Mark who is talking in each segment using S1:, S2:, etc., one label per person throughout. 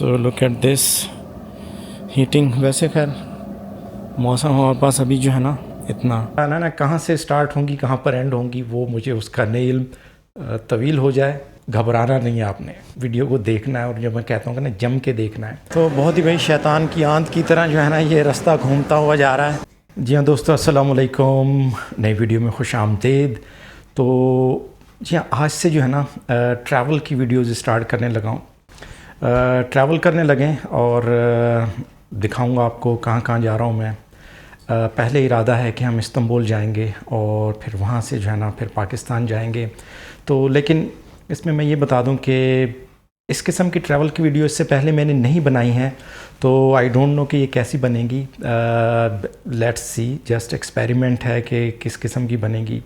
S1: So look at this heating. वैसे खैर मौसम हमारे पास अभी जो है ना इतना ना कहाँ से स्टार्ट होंगी कहाँ पर एंड होंगी वो मुझे उसका नहीं इल्म। तवील हो जाए, घबराना नहीं है, आपने वीडियो को देखना है और जब मैं कहता हूँ कि ना जम के देखना है। तो बहुत ही भाई शैतान की आंत की तरह जो है ना ये रास्ता घूमता हुआ जा रहा है। जी हाँ दोस्तों, अस्सलाम वालेकुम, नई वीडियो में खुश आमदीद। तो जी हाँ, आज से जो है ना ट्रैवल की वीडियोज़ स्टार्ट करने लगा हूँ। ट्रैवल करने लगे और दिखाऊंगा आपको कहाँ कहाँ जा रहा हूँ मैं। पहले इरादा है कि हम इस्तांबुल जाएंगे और फिर वहाँ से जो है ना फिर पाकिस्तान जाएंगे। तो लेकिन इसमें मैं ये बता दूं कि इस किस्म की ट्रैवल की वीडियो इससे पहले मैंने नहीं बनाई है, तो आई डोंट नो कि ये कैसी बनेगी। लेट्स सी, जस्ट एक्सपेरिमेंट है कि किस किस्म की बनेगी।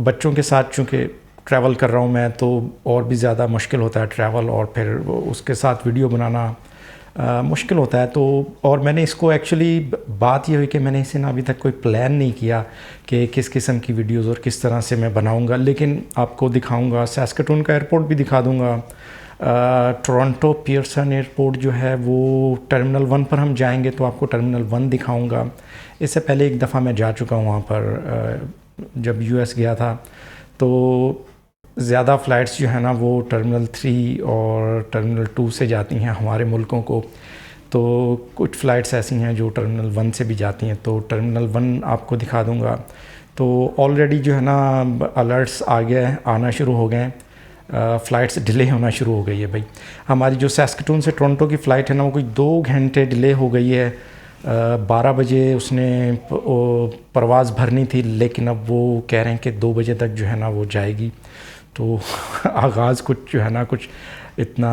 S1: बच्चों के साथ चूँकि ट्रैवल कर रहा हूँ मैं, तो और भी ज़्यादा मुश्किल होता है ट्रैवल, और फिर उसके साथ वीडियो बनाना मुश्किल होता है। तो और मैंने इसको एक्चुअली बात ये हुई कि मैंने इसे ना अभी तक कोई प्लान नहीं किया कि किस किस्म की वीडियोस और किस तरह से मैं बनाऊंगा, लेकिन आपको दिखाऊंगा। सैस्केटून का एयरपोर्ट भी दिखा दूंगा। टोरंटो पियर्सन एयरपोर्ट जो है वो टर्मिनल 1 पर हम जाएंगे तो आपको टर्मिनल 1 दिखाऊंगा। इससे पहले एक दफ़ा मैं जा चुका हूँ वहाँ पर, जब यूएस गया था। तो ज़्यादा फ़्लाइट्स जो है ना वो टर्मिनल 3 और टर्मिनल 2 से जाती हैं हमारे मुल्कों को। तो कुछ फ़्लाइट्स ऐसी हैं जो टर्मिनल 1 से भी जाती हैं, तो टर्मिनल 1 आपको दिखा दूंगा। तो ऑलरेडी जो है ना अलर्ट्स आ गए, आना शुरू हो गए, फ़्लाइट्स डिले होना शुरू हो गई है भाई। हमारी जो सैस्केटून से टोरंटो की फ़्लाइट है ना वो कोई 2 घंटे डिले हो गई है। 12 बजे उसने परवाज़ भरनी थी, लेकिन अब वो कह रहे हैं कि 2 बजे तक जो है ना वो जाएगी। तो आगाज़ कुछ जो है ना कुछ इतना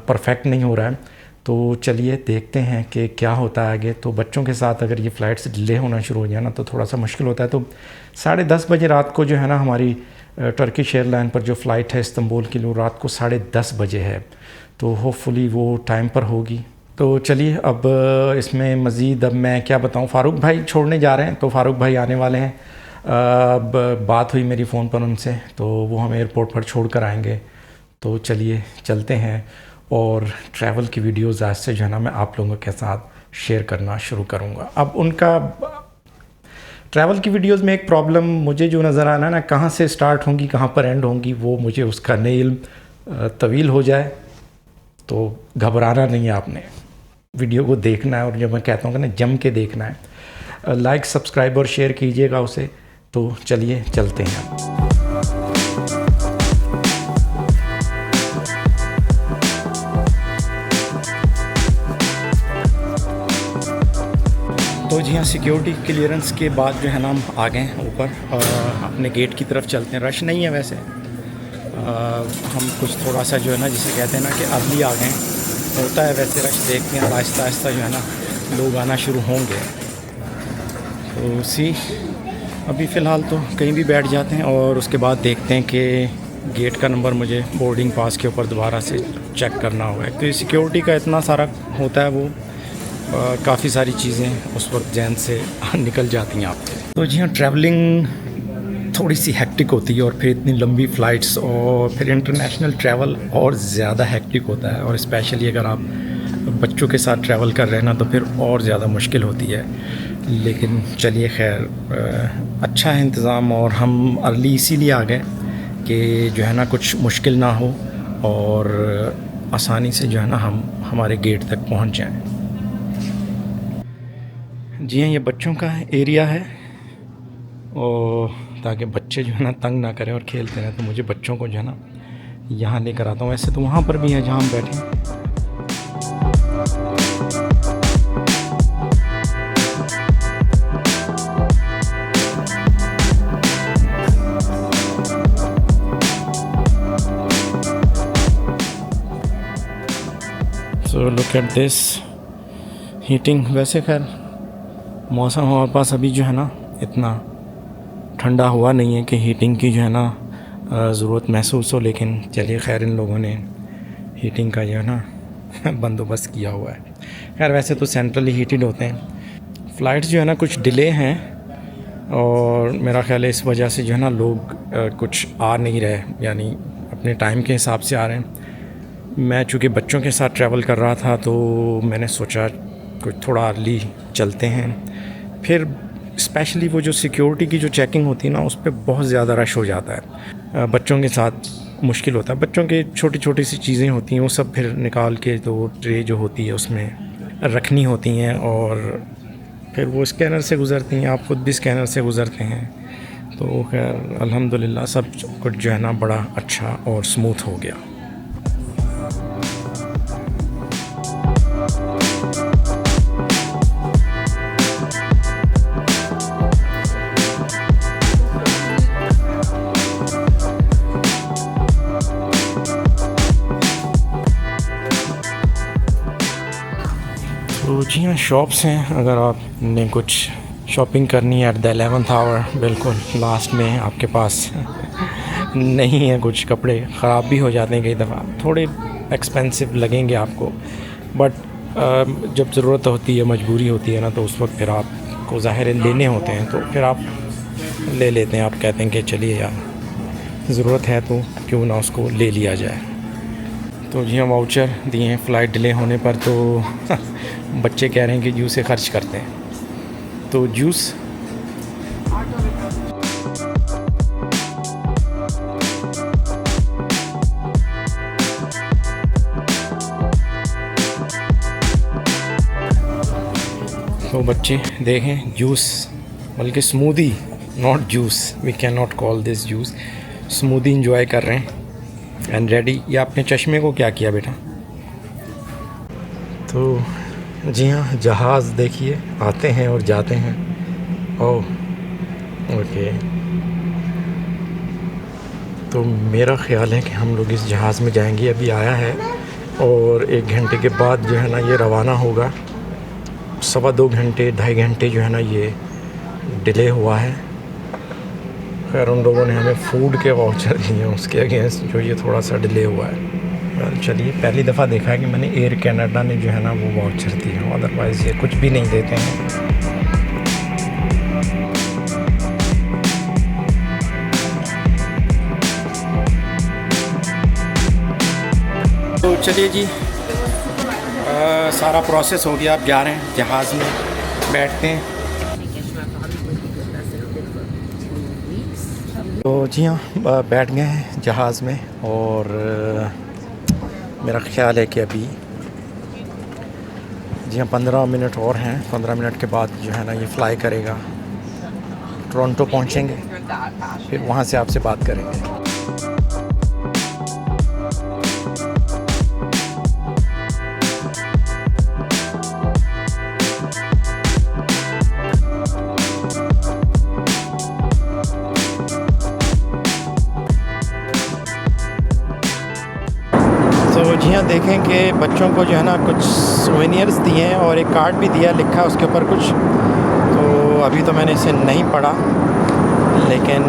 S1: परफेक्ट नहीं हो रहा है। तो चलिए देखते हैं कि क्या होता है आगे। तो बच्चों के साथ अगर ये फ़्लाइट्स डिले होना शुरू हो जाए ना तो थोड़ा सा मुश्किल होता है। तो 10:30 बजे रात को जो है ना हमारी टर्किश एयरलाइन पर जो फ़्लाइट है इस्तांबुल की, वो रात को 10:30 बजे है। तो होपफुली वो टाइम पर होगी। तो चलिए अब इसमें मज़ीद अब मैं क्या बताऊँ। फ़ारूक भाई छोड़ने जा रहे हैं, तो फ़ारूक भाई आने वाले हैं। बात हुई मेरी फ़ोन पर उनसे, तो वो हमें एयरपोर्ट पर छोड़ कर आएंगे। तो चलिए चलते हैं और ट्रैवल की वीडियोज़ आज से जो है ना मैं आप लोगों के साथ शेयर करना शुरू करूँगा। अब उनका ट्रैवल की वीडियोज़ में एक प्रॉब्लम मुझे जो नज़र आना है ना, कहाँ से स्टार्ट होंगी कहाँ पर एंड होंगी वो मुझे उसका नहीं इल्म। तवील हो जाए तो घबराना नहीं है, आपने वीडियो को देखना है और जब मैं कहता हूँ कि ना जम के देखना है। लाइक सब्सक्राइब और शेयर कीजिएगा उसे। तो चलिए चलते हैं। तो जी हाँ, सिक्योरिटी क्लियरेंस के बाद जो है ना हम आ गए ऊपर, अपने गेट की तरफ चलते हैं। रश नहीं है वैसे, हम कुछ थोड़ा सा जो है ना जिसे कहते हैं ना कि अर्ली आ गए। होता है वैसे रश, देखते हैं आहिस्ता आहिस्ता जो है ना लोग आना शुरू होंगे। तो सी अभी फ़िलहाल तो कहीं भी बैठ जाते हैं और उसके बाद देखते हैं कि गेट का नंबर मुझे बोर्डिंग पास के ऊपर दोबारा से चेक करना होगा। तो ये सिक्योरिटी का इतना सारा होता है, वो काफ़ी सारी चीज़ें उस वक्त जहन से निकल जाती हैं आपके। तो जी हाँ, ट्रैवलिंग थोड़ी सी हेक्टिक होती है और फिर इतनी लंबी फ़्लाइट्स और फिर इंटरनेशनल ट्रैवल और ज़्यादा हेक्टिक होता है। और स्पेशली अगर आप बच्चों के साथ ट्रैवल कर रहे हैं ना तो फिर और ज़्यादा मुश्किल होती है। लेकिन चलिए खैर, अच्छा है इंतज़ाम, और हम अर्ली इसीलिए आ गए कि जो है ना कुछ मुश्किल ना हो और आसानी से जो है ना हम हमारे गेट तक पहुंच जाएं। जी हाँ, ये बच्चों का एरिया है, और ताकि बच्चे जो है ना तंग ना करें और खेलते रहें, तो मुझे बच्चों को जो है ना यहाँ लेकर आता हूँ। वैसे तो वहाँ पर भी है जहाँ हम बैठे हैं। So look at this heating. वैसे खैर मौसम हमारे पास अभी जो है ना इतना ठंडा हुआ नहीं है कि हीटिंग की जो है ना ज़रूरत महसूस हो, लेकिन चलिए खैर इन लोगों ने हीटिंग का जो है ना बंदोबस्त किया हुआ है। खैर वैसे तो सेंट्रली हीटेड होते हैं। फ़्लाइट्स जो है ना कुछ डिले हैं और मेरा ख़्याल है इस वजह से जो है ना लोग कुछ आ नहीं रहे, यानी अपने टाइम के हिसाब से आ रहे हैं। मैं चूँकि बच्चों के साथ ट्रैवल कर रहा था तो मैंने सोचा कुछ थोड़ा अर्ली चलते हैं। फिर स्पेशली वो जो सिक्योरिटी की जो चेकिंग होती है ना, उस पर बहुत ज़्यादा रश हो जाता है। बच्चों के साथ मुश्किल होता है। बच्चों के छोटी छोटी सी चीज़ें होती हैं, वो सब फिर निकाल के तो ट्रे जो होती है उसमें रखनी होती हैं, और फिर वो स्कैनर से गुज़रती हैं। आप ख़ुद भी स्कैनर से गुज़रते हैं। तो खैर अल्हम्दुलिल्लाह सब कुछ जो है ना बड़ा अच्छा और स्मूथ हो गया। तो जी हाँ, शॉप्स हैं। अगर आपने कुछ शॉपिंग करनी है एट द 11th आवर, बिल्कुल लास्ट में आपके पास नहीं है कुछ, कपड़े ख़राब भी हो जाते हैं कई दफ़ा, थोड़े एक्सपेंसिव लगेंगे आपको, बट जब ज़रूरत होती है, मजबूरी होती है ना, तो उस वक्त फिर आपको ज़ाहिर है लेने होते हैं, तो फिर आप ले लेते हैं। आप कहते हैं कि चलिए यार ज़रूरत है तो क्यों ना उसको ले लिया जाए। तो जी हम वाउचर दिए हैं फ़्लाइट डिले होने पर, तो बच्चे कह रहे हैं कि जूस से ख़र्च करते हैं, तो जूस तो बच्चे देखें जूस, बल्कि smoothie, not juice, we can not call this juice, smoothie enjoy कर रहे हैं एंड रेडी। ये आपने चश्मे को क्या किया बेटा? तो जी हाँ, जहाज़ देखिए आते हैं और जाते हैं। ओह ओके, तो मेरा ख़्याल है कि हम लोग इस जहाज़ में जाएंगे। अभी आया है और 1 घंटे के बाद जो है ना ये रवाना होगा। 2.25 घंटे 2.5 घंटे जो है ना ये डिले हुआ है। खैर उन लोगों ने हमें फ़ूड के वाउचर दिए हैं उसके अगेंस्ट जो ये थोड़ा सा डिले हुआ है। चलिए, पहली दफ़ा देखा है कि मैंने एयर कनाडा ने जो है ना वो वाउचर दिए हैं, अदरवाइज़ ये कुछ भी नहीं देते हैं। तो चलिए जी, सारा प्रोसेस हो गया। आप जा रहे हैं जहाज़ में, बैठते हैं। तो जी हाँ, बैठ गए हैं जहाज़ में और मेरा ख़्याल है कि अभी जी हाँ 15 मिनट और हैं। 15 मिनट के बाद जो है ना ये फ़्लाई करेगा, टोरंटो पहुँचेंगे, फिर वहाँ से आपसे बात करेंगे। तो जी हाँ, देखें कि बच्चों को जो है ना कुछ सोवेनियर्स दिए हैं और एक कार्ड भी दिया, लिखा है उसके ऊपर कुछ। तो अभी तो मैंने इसे नहीं पढ़ा, लेकिन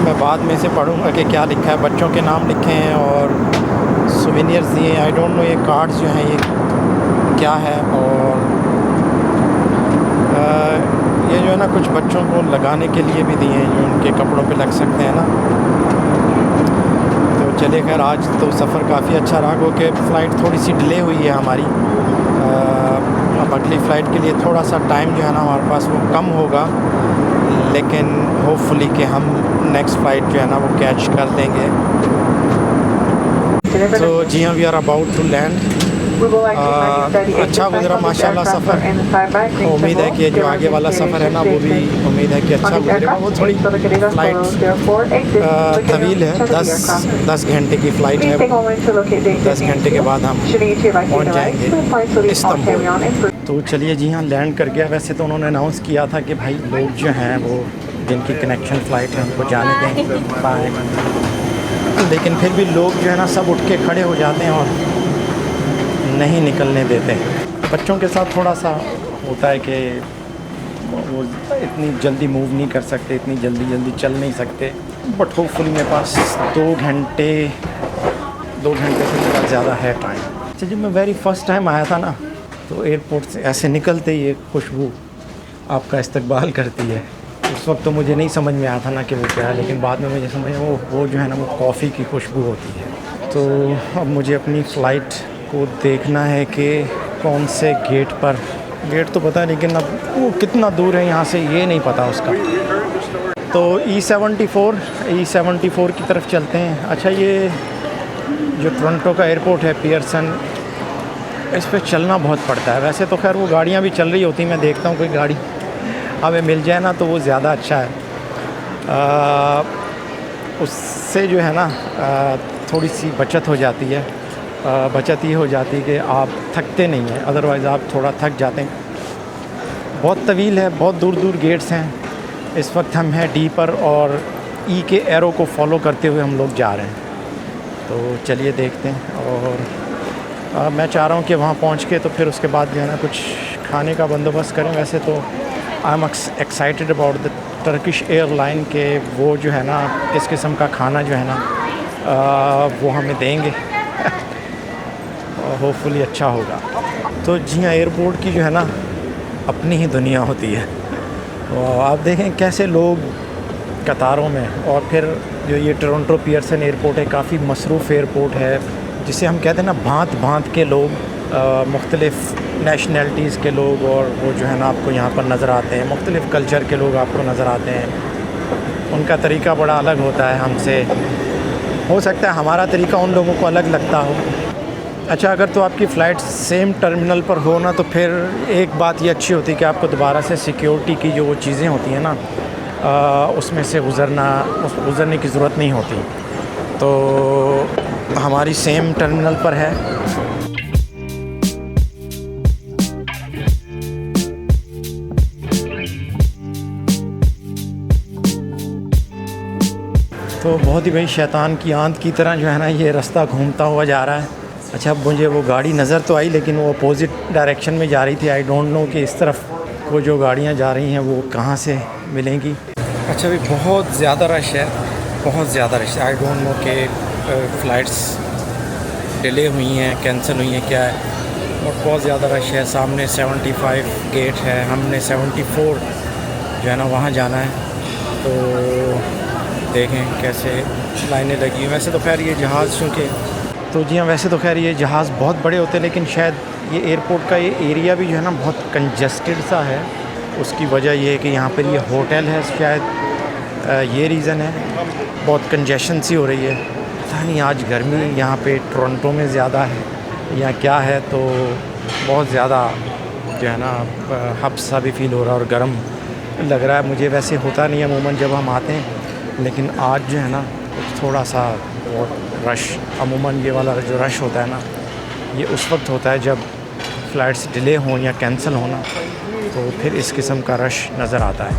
S1: मैं बाद में इसे पढ़ूँगा कि क्या लिखा है। बच्चों के नाम लिखे हैं और सोवेनियर्स दिए हैं। आई डोंट नो ये कार्ड्स जो हैं ये क्या है। और ये जो है ना कुछ बच्चों को लगाने के लिए भी दिए हैं, जो उनके कपड़ों पे लग सकते हैं ना। चले खैर, आज तो सफ़र काफ़ी अच्छा रहा, क्योंकि फ़्लाइट थोड़ी सी डिले हुई है हमारी। अब अगली फ़्लाइट के लिए थोड़ा सा टाइम जो है ना हमारे पास वो कम होगा, लेकिन होपफुली कि हम नेक्स्ट फ़्लाइट जो है ना वो कैच कर लेंगे। तो जी हाँ, we are about to land. अच्छा गुजरा माशाल्लाह सफ़र। उम्मीद है कि जो आगे वाला सफ़र है ना वो भी उम्मीद है कि अच्छा गुजरेगा। वो थोड़ी फ़्लाइट तवील है, 10 घंटे की फ़्लाइट है। 10 घंटे के बाद हम पहुंच जाएंगे इस्तांबुल। तो चलिए जी हाँ, लैंड कर गया। वैसे तो उन्होंने अनाउंस किया था कि भाई लोग जो हैं वो जिनकी कनेक्शन फ़्लाइट है उनको जाने दें पाएँ, लेकिन फिर भी लोग जो है ना सब उठ के खड़े हो जाते हैं और नहीं निकलने देते। बच्चों के साथ थोड़ा सा होता है कि वो इतनी जल्दी मूव नहीं कर सकते, इतनी जल्दी चल नहीं सकते, बट होपफुली मेरे पास 2 घंटे से थोड़ा ज़्यादा है टाइम। अच्छा, जब मैं वेरी फर्स्ट टाइम आया था ना, तो एयरपोर्ट से ऐसे निकलते ही एक खुशबू आपका इस्तकबाल करती है। उस वक्त तो मुझे नहीं समझ में आया था ना कि वो क्या है, लेकिन बाद में मुझे समझ वो जो है ना वो कॉफ़ी की खुशबू होती है। तो अब मुझे अपनी फ़्लाइट को देखना है कि कौन से गेट पर, गेट तो पता है लेकिन अब वो कितना दूर है यहाँ से ये नहीं पता उसका। तो E74 की तरफ चलते हैं। अच्छा, ये जो टोरंटो का एयरपोर्ट है पियर्सन, इस पे चलना बहुत पड़ता है। वैसे तो खैर वो गाड़ियाँ भी चल रही होती, मैं देखता हूँ कोई गाड़ी हमें मिल जाए ना तो वो ज़्यादा अच्छा है। उससे जो है ना थोड़ी सी बचत हो जाती है। बचत ये हो जाती है कि आप थकते नहीं हैं, अदरवाइज़ आप थोड़ा थक जाते हैं। बहुत तवील है, बहुत दूर दूर गेट्स हैं। इस वक्त हम हैं डी पर और ई के एरो को फॉलो करते हुए हम लोग जा रहे हैं। तो चलिए देखते हैं। और मैं चाह रहा हूँ कि वहाँ पहुँच के तो फिर उसके बाद जो है ना कुछ खाने का बंदोबस्त करें। वैसे तो I am excited about the Turkish airline के वो जो है ना इस किस्म का खाना जो है ना वो हमें देंगे और होपफुली अच्छा होगा। तो जी हाँ, एयरपोर्ट की जो है ना अपनी ही दुनिया होती है। और आप देखें कैसे लोग कतारों में, और फिर जो ये टोरंटो पियर्सन एयरपोर्ट है काफ़ी मसरूफ़ एयरपोर्ट है, जिसे हम कहते हैं ना भांत भांत के लोग, मुख्तलिफ़ नेशनलिटीज़ के लोग, और वो जो है ना आपको यहाँ पर नज़र आते हैं। मुख्तलिफ़ कल्चर के लोग आपको नज़र आते हैं। उनका तरीका बड़ा अलग होता है हमसे। हो सकता है हमारा तरीका उन लोगों को अलग लगता हो। अच्छा, अगर तो आपकी फ़्लाइट सेम टर्मिनल पर हो ना तो फिर एक बात ये अच्छी होती है कि आपको दोबारा से सिक्योरिटी की जो वो चीज़ें होती हैं ना उसमें से गुज़रने की ज़रूरत नहीं होती। तो हमारी सेम टर्मिनल पर है। तो बहुत ही भाई शैतान की आंत की तरह जो है ना ये रास्ता घूमता हुआ जा रहा है। अच्छा, मुझे वो गाड़ी नज़र तो आई लेकिन वो अपोज़िट डायरेक्शन में जा रही थी। आई डोंट नो कि इस तरफ को जो गाड़ियाँ जा रही हैं वो कहाँ से मिलेंगी। अच्छा भाई, बहुत ज़्यादा रश है, बहुत ज़्यादा रश है। आई डोंट नो कि फ़्लाइट्स डिले हुई हैं, कैंसिल हुई हैं, क्या है, और बहुत ज़्यादा रश है। सामने 75 गेट है, हमने 74 जो है ना वहाँ जाना है। तो देखें कैसे लाइनें लगी। वैसे तो खैर ये जहाज़ चूँकि, तो जी हाँ, वैसे तो खैर ये जहाज़ बहुत बड़े होते हैं लेकिन शायद ये एयरपोर्ट का ये एरिया भी जो है ना बहुत कंजस्टेड सा है। उसकी वजह ये है कि यहाँ पर ये होटल है, शायद ये रीज़न है, बहुत कंजेशन सी हो रही है। पता नहीं आज गर्मी यहाँ पे टोरंटो में ज़्यादा है या क्या है, तो बहुत ज़्यादा जो है ना हब्स सा भी फ़ील हो रहा है और गर्म लग रहा है मुझे। वैसे होता नहीं है अमूमन जब हम आते हैं, लेकिन आज जो है ना थोड़ा सा बहुत रश, अमूमन ये वाला जो रश होता है ना ये उस वक्त होता है जब फ़्लाइट्स डिले हों या कैंसिल होना, तो फिर इस किस्म का रश नज़र आता है।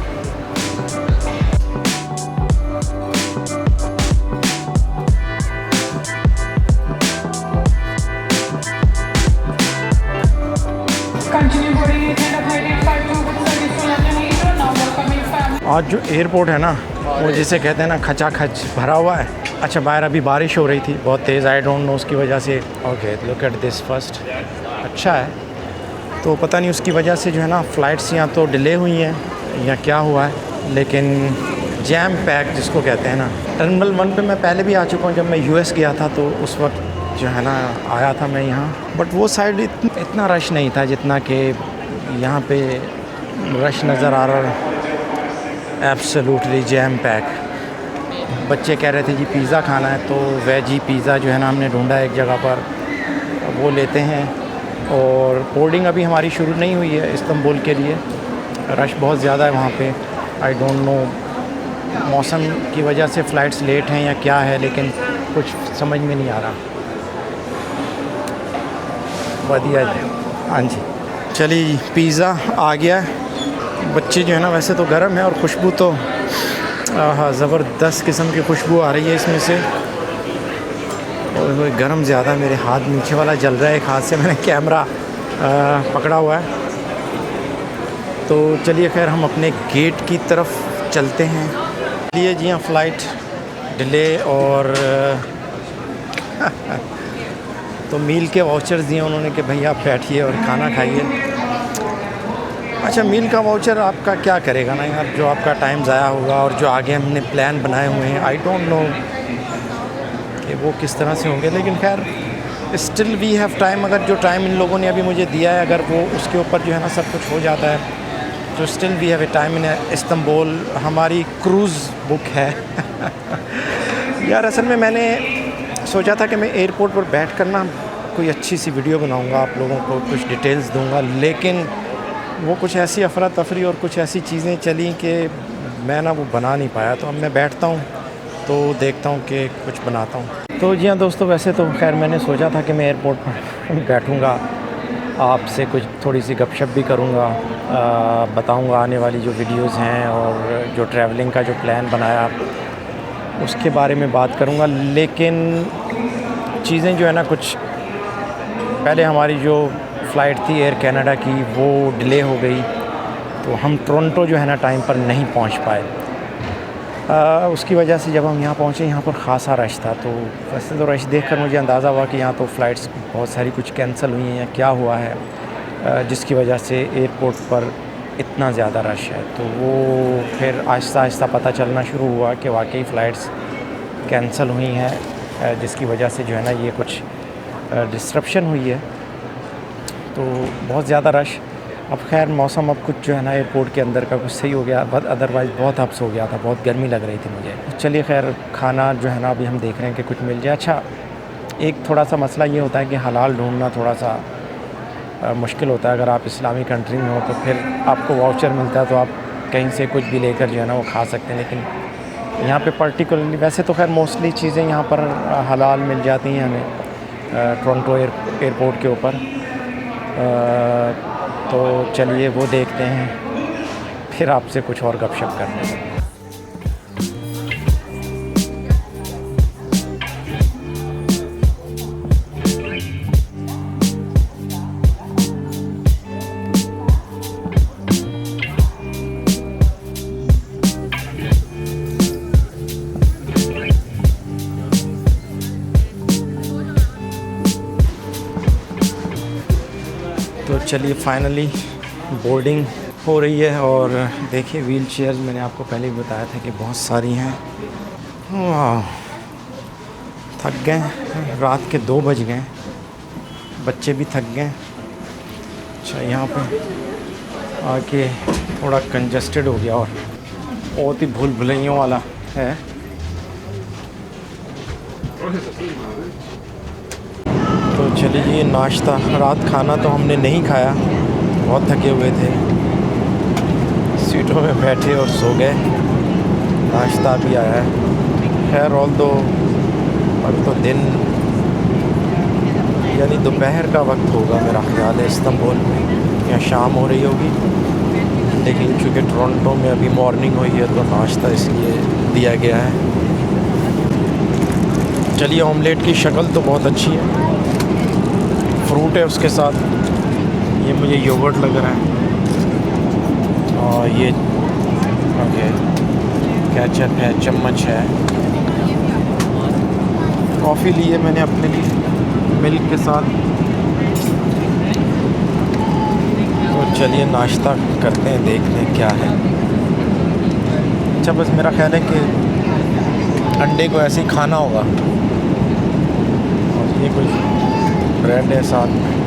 S1: आज जो एयरपोर्ट है ना वो जिसे कहते हैं ना खचाखच भरा हुआ है। अच्छा, बाहर अभी बारिश हो रही थी बहुत तेज़, आई डोंट नो उसकी वजह से। Okay, look at this first, अच्छा है। तो पता नहीं उसकी वजह से जो है ना फ़्लाइट्स या तो डिले हुई हैं या क्या हुआ है, लेकिन जैम पैक जिसको कहते हैं ना। टर्मिनल 1 पे मैं पहले भी आ चुका हूँ, जब मैं यूएस गया था तो उस वक्त जो है ना आया था मैं यहाँ, बट वो साइड इतना रश नहीं था जितना कि यहाँ पे रश नज़र आ रहा है। Absolutely jam pack. बच्चे कह रहे थे जी पिज़्ज़ा खाना है, तो वेजी पिज़्ज़ा जो है ना हमने ढूंढा एक जगह पर, वो लेते हैं। और बोर्डिंग अभी हमारी शुरू नहीं हुई है इस्तांबुल के लिए, रश बहुत ज़्यादा है वहाँ पे। आई डोंट नो मौसम की वजह से फ़्लाइट्स लेट हैं या क्या है, लेकिन कुछ समझ में नहीं आ रहा। बढ़िया जी, हाँ जी, चलिए पिज़्ज़ा आ गया है। बच्चे जो है ना, वैसे तो गर्म है और खुशबू तो हाँ ज़बरदस्त किस्म की खुशबू आ रही है इसमें से। और गर्म ज़्यादा, मेरे हाथ नीचे वाला जल रहा है, एक हाथ से मैंने कैमरा पकड़ा हुआ है। तो चलिए खैर हम अपने गेट की तरफ चलते हैं। चलिए जी हाँ, फ़्लाइट डिले और तो मील के वाउचर्स दिए उन्होंने कि भैया आप बैठिए और खाना खाइए। अच्छा, मील का वाउचर आपका क्या करेगा ना यार, जो आपका टाइम ज़ाया होगा और जो आगे हमने प्लान बनाए हुए हैं। आई डोंट नो कि वो किस तरह से होंगे, लेकिन खैर स्टिल वी हैव टाइम। अगर जो टाइम इन लोगों ने अभी मुझे दिया है, अगर वो उसके ऊपर जो है ना सब कुछ हो जाता है, तो still we have a time in Istanbul. हमारी क्रूज़ बुक है। यार असल में मैंने सोचा था कि मैं एयरपोर्ट पर बैठ कर ना कोई अच्छी सी वीडियो बनाऊंगा, आप लोगों को कुछ डिटेल्स दूंगा, लेकिन वो कुछ ऐसी अफरा तफरी और कुछ ऐसी चीज़ें चली कि मैं ना वो बना नहीं पाया। तो अब मैं बैठता हूँ तो देखता हूँ कि कुछ बनाता हूँ। तो जी हाँ दोस्तों, वैसे तो खैर मैंने सोचा था कि मैं एयरपोर्ट पर बैठूँगा, आपसे कुछ थोड़ी सी गपशप भी करूँगा, बताऊँगा आने वाली जो वीडियोज़ हैं और जो ट्रैवलिंग का जो प्लान बनाया उसके बारे में बात करूँगा। लेकिन चीज़ें जो है ना, कुछ पहले हमारी जो फ़्लाइट थी एयर कनाडा की वो डिले हो गई, तो हम टोरंटो जो है ना टाइम पर नहीं पहुंच पाए। उसकी वजह से जब हम यहाँ पहुँचे, यहाँ पर ख़ासा रश था। तो वैसे तो रश देखकर मुझे अंदाज़ा हुआ कि यहाँ तो फ़्लाइट्स बहुत सारी कुछ कैंसिल हुई हैं या क्या हुआ है, जिसकी वजह से एयरपोर्ट पर इतना ज़्यादा रश है। तो वो फिर आहिस्ता आहिस्ता पता चलना शुरू हुआ कि वाकई फ़्लाइट्स कैंसिल हुई हैं, जिसकी वजह से जो है ना ये कुछ डिस्ट्रप्शन हुई है। तो बहुत ज़्यादा रश। अब खैर मौसम अब कुछ जो है ना एयरपोर्ट के अंदर का कुछ सही हो गया, बट अदरवाइज़ बहुत हब्स हो गया था, बहुत गर्मी लग रही थी मुझे। चलिए खैर, खाना जो है ना अभी हम देख रहे हैं कि कुछ मिल जाए। अच्छा, एक थोड़ा सा मसला ये होता है कि हलाल ढूंढना थोड़ा सा मुश्किल होता है। अगर आप इस्लामी कंट्री में हो तो फिर आपको वाउचर मिलता है तो आप कहीं से कुछ भी लेकर जो है ना वो खा सकते हैं, लेकिन यहाँ पे पर्टिकुलरली, वैसे तो खैर मोस्टली चीज़ें यहाँ पर हलाल मिल जाती हैं हमें टोरंटो एयरपोर्ट के ऊपर। तो चलिए वो देखते हैं, फिर आपसे कुछ और गपशप करते हैं। तो चलिए फाइनली बोर्डिंग हो रही है, और देखिए व्हील चेयर्स मैंने आपको पहले भी बताया था कि बहुत सारी हैं। वाह, थक गए, रात के 2 बज गए, बच्चे भी थक गए। अच्छा, यहाँ पे आके थोड़ा कंजस्टेड हो गया और बहुत ही भूल भुलैयों वाला है। तो चलिए ये नाश्ता, रात खाना तो हमने नहीं खाया, बहुत थके हुए थे, सीटों में बैठे और सो गए। नाश्ता भी आया है। खैर ऑल दो अभी तो दिन यानी दोपहर का वक्त होगा मेरा ख्याल है इस्तांबुल में, या शाम हो रही होगी, लेकिन चूँकि टोरंटो में अभी मॉर्निंग हुई है तो नाश्ता इसलिए दिया गया है। चलिए, ऑमलेट की शक्ल तो बहुत अच्छी है, फ्रूट है उसके साथ, ये मुझे योगर्ट लग रहा है, और ये ओके केचप है, चम्मच है। कॉफ़ी ली है मैंने अपने लिए मिल्क के साथ। तो चलिए नाश्ता करते हैं, देखते हैं क्या है। अच्छा, बस मेरा ख्याल है कि अंडे को ऐसे ही खाना होगा, और ये कुछ ब्रेड है साथ में।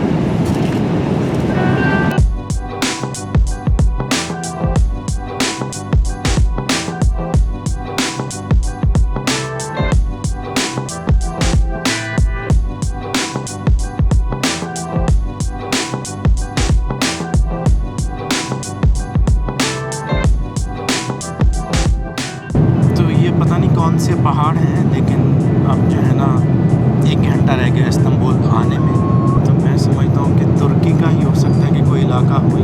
S1: तो ये पता नहीं कौन से पहाड़ हैं, लेकिन अब जो है ना 1 घंटा रह गया इस्तांबुल आने में, तो मैं समझता हूँ कि तुर्की का ही हो सकता है कि कोई इलाका हो ही।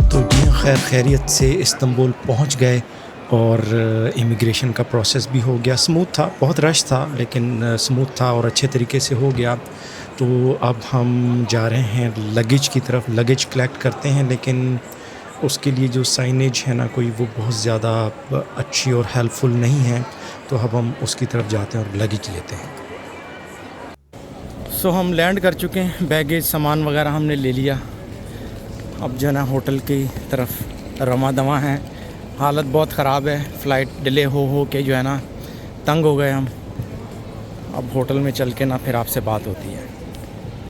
S1: तो जी खैर खैरियत से इस्तांबुल पहुँच गए, और इमिग्रेशन का प्रोसेस भी हो गया। स्मूथ था, बहुत रश था लेकिन स्मूथ था और अच्छे तरीके से हो गया। तो अब हम जा रहे हैं लगेज की तरफ, लगेज कलेक्ट करते हैं, लेकिन उसके लिए जो साइनेज है ना कोई वो बहुत ज़्यादा अच्छी और हेल्पफुल नहीं है, तो अब हम उसकी तरफ जाते हैं और लगेज लेते हैं। सो हम लैंड कर चुके हैं, बैगेज सामान वगैरह हमने ले लिया। अब जो है ना होटल की तरफ रवा दवा हैं। हालत बहुत ख़राब है, फ़्लाइट डिले हो के जो है ना तंग हो गए हम। अब होटल में चल के ना फिर आपसे बात होती है।